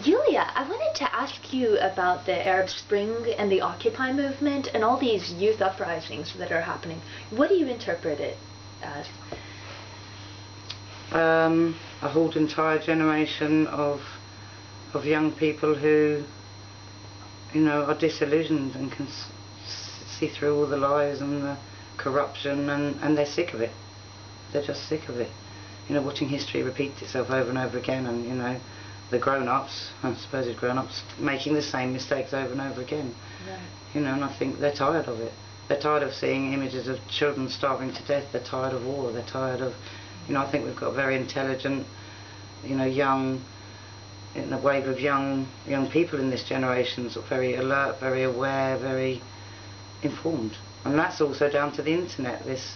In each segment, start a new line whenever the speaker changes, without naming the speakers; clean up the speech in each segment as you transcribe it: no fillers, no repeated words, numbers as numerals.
Yulia, I wanted to ask you about the Arab Spring and the Occupy movement and all these youth uprisings that are happening. What do you interpret it as?
A whole entire generation of young people who, are disillusioned and can see through all the lies and the corruption, and they're sick of it. They're just sick of it. Watching history repeat itself over and over again, and the grown-ups, supposed grown-ups, making the same mistakes over and over again. Right. And I think they're tired of it. They're tired of seeing images of children starving to death. They're tired of war. They're tired of, I think we've got very intelligent, young, in a wave of young people in this generation, sort of very alert, very aware, very informed. And that's also down to the internet, this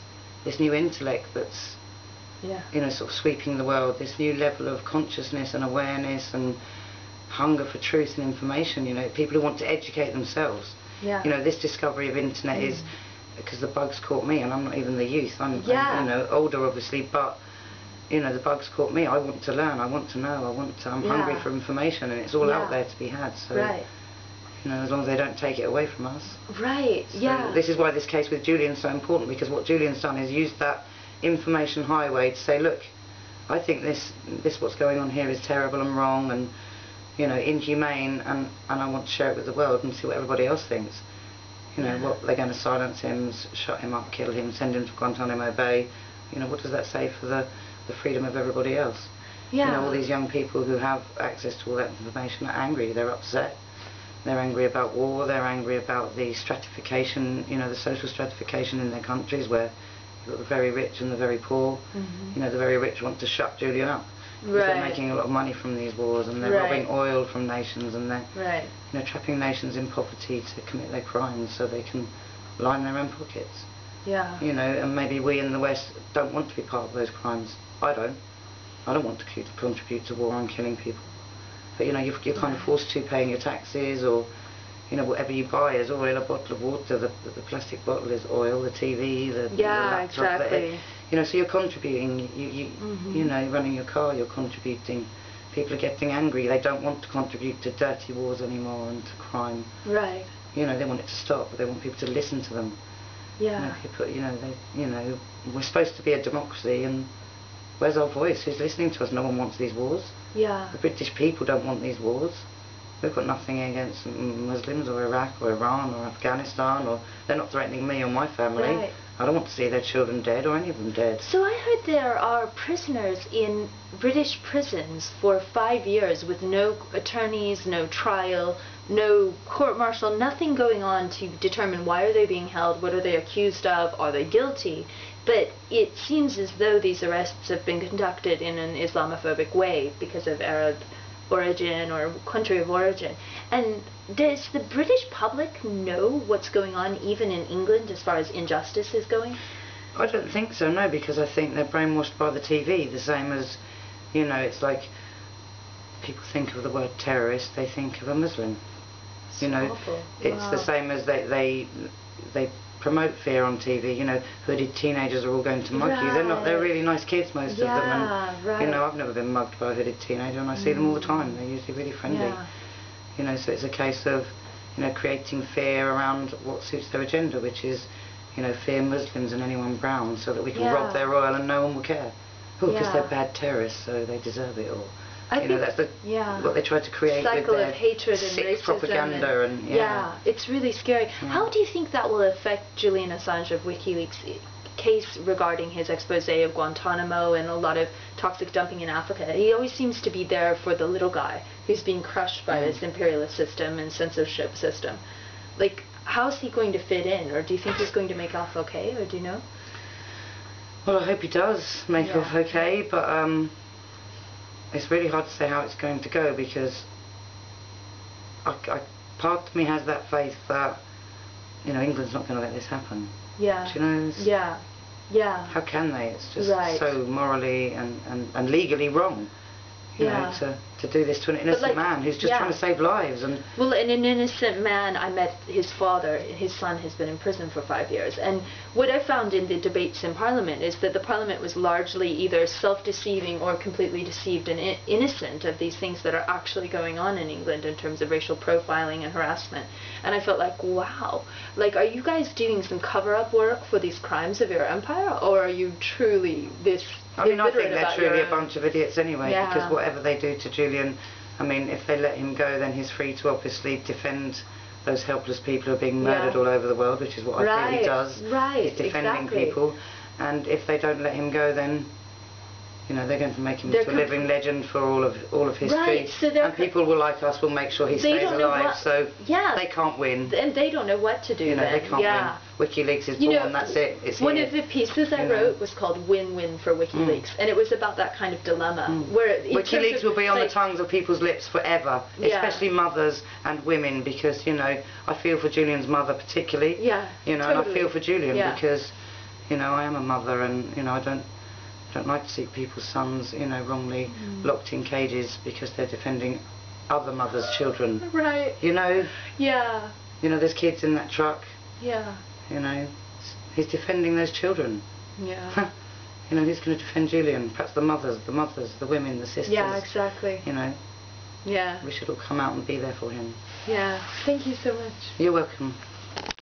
new intellect that's, sort of sweeping the world, this new level of consciousness and awareness and hunger for truth and information, people who want to educate themselves. Yeah. This discovery of internet is, because the bugs caught me, and I'm not even the youth, I'm older obviously, but the bugs caught me. I want to learn, I want to know, I'm hungry for information, and it's all out there to be had, so as long as they don't take it away from us.
Right. So
this is why this case with Julian's so important, because what Julian's done is used that information highway to say, look, I think this what's going on here is terrible and wrong and inhumane, and I want to share it with the world and see what everybody else thinks. What they're going to silence him, shut him up, kill him, send him to Guantanamo Bay. What does that say for the freedom of everybody else? All these young people who have access to all that information are angry, they're upset. They're angry about war, they're angry about the stratification, the social stratification in their countries, where you've got the very rich and the very poor. The very rich want to shut Julian up. Because they're making a lot of money from these wars, and they're robbing oil from nations, and they're trapping nations in poverty to commit their crimes so they can line their own pockets. And maybe we in the West don't want to be part of those crimes. I don't want to contribute to war and killing people. But you're kind of forced to, paying your taxes, or whatever you buy is oil. A bottle of water, the plastic bottle is oil. The TV, the laptop,
exactly.
So you're contributing. You running your car, you're contributing. People are getting angry. They don't want to contribute to dirty wars anymore and to crime.
Right.
They want it to stop, but they want people to listen to them. People, we're supposed to be a democracy, and where's our voice? Who's listening to us? No one wants these wars. The British people don't want these wars. We've got nothing against Muslims or Iraq or Iran or Afghanistan, or they're not threatening me or my family.
Right.
I don't want to see their children dead, or any of them dead.
So I heard there are prisoners in British prisons for 5 years with no attorneys, no trial, no court-martial, nothing going on to determine why are they being held, what are they accused of, are they guilty. But it seems as though these arrests have been conducted in an Islamophobic way because of Arab origin or country of origin. And does the British public know what's going on even in England as far as injustice is going?
I don't think so, no, because I think they're brainwashed by the TV, the same as, it's like people think of the word terrorist, they think of a Muslim.
Awful.
It's the same as they promote fear on TV. Hooded teenagers are all going to mug you. They're really nice kids, most of them, and I've never been mugged by a hooded teenager, and I see them all the time. They're usually really friendly. So it's a case of creating fear around what suits their agenda, which is fear Muslims and anyone brown, so that we can rob their oil and no one will care. Because they're bad terrorists, so they deserve it. Or
I think
that's what they try to create
cycle
with their
of hatred and
sick
racism
propaganda, and
it's really scary. How do you think that will affect Julian Assange of WikiLeaks' case regarding his expose of Guantanamo and a lot of toxic dumping in Africa? He always seems to be there for the little guy who's being crushed by this imperialist system and censorship system. Like, how's he going to fit in, or do you think he's going to make off okay, or do you know?
Well, I hope he does make off okay, but it's really hard to say how it's going to go, because part of me has that faith that England's not going to let this happen. Do you know? How can they? It's just so morally and legally wrong. you know, to do this to an innocent man who's just trying to save lives. And
well, in an innocent man, I met his father. His son has been in prison for 5 years. And what I found in the debates in Parliament is that the Parliament was largely either self-deceiving or completely deceived and innocent of these things that are actually going on in England in terms of racial profiling and harassment. And I felt like, wow, like, are you guys doing some cover-up work for these crimes of your empire, or are you truly this?
I mean, I think they're truly a bunch of idiots anyway, because whatever they do to Julian, I mean, if they let him go, then he's free to obviously defend those helpless people who are being murdered all over the world, which is what I feel he does.
Right,
he's defending people, and if they don't let him go, then, you know, they're going to make him into a living legend for all of history.
So
and people like us will make sure he stays alive, so they can't win.
And they don't know what to do.
You know,
then.
they can't win. WikiLeaks is born, that's it. It's
one
here.
of the pieces I wrote was called Win-Win for WikiLeaks, and it was about that kind of dilemma. Where
WikiLeaks will be on the tongues of people's lips forever, especially mothers and women, because, you know, I feel for Julian's mother particularly. You know, and I feel for Julian because, you know, I am a mother, and, you know, I don't like to see people's sons, you know, wrongly locked in cages because they're defending other mothers' children.
Right.
You know?
Yeah.
You know, there's kids in that truck.
Yeah.
You know, he's defending those children.
Yeah.
You know, who's going to defend Julian? Perhaps the mothers, the women, the sisters.
Yeah, exactly.
You know.
Yeah.
We should all come out and be there for him.
Yeah. Thank you so much.
You're welcome.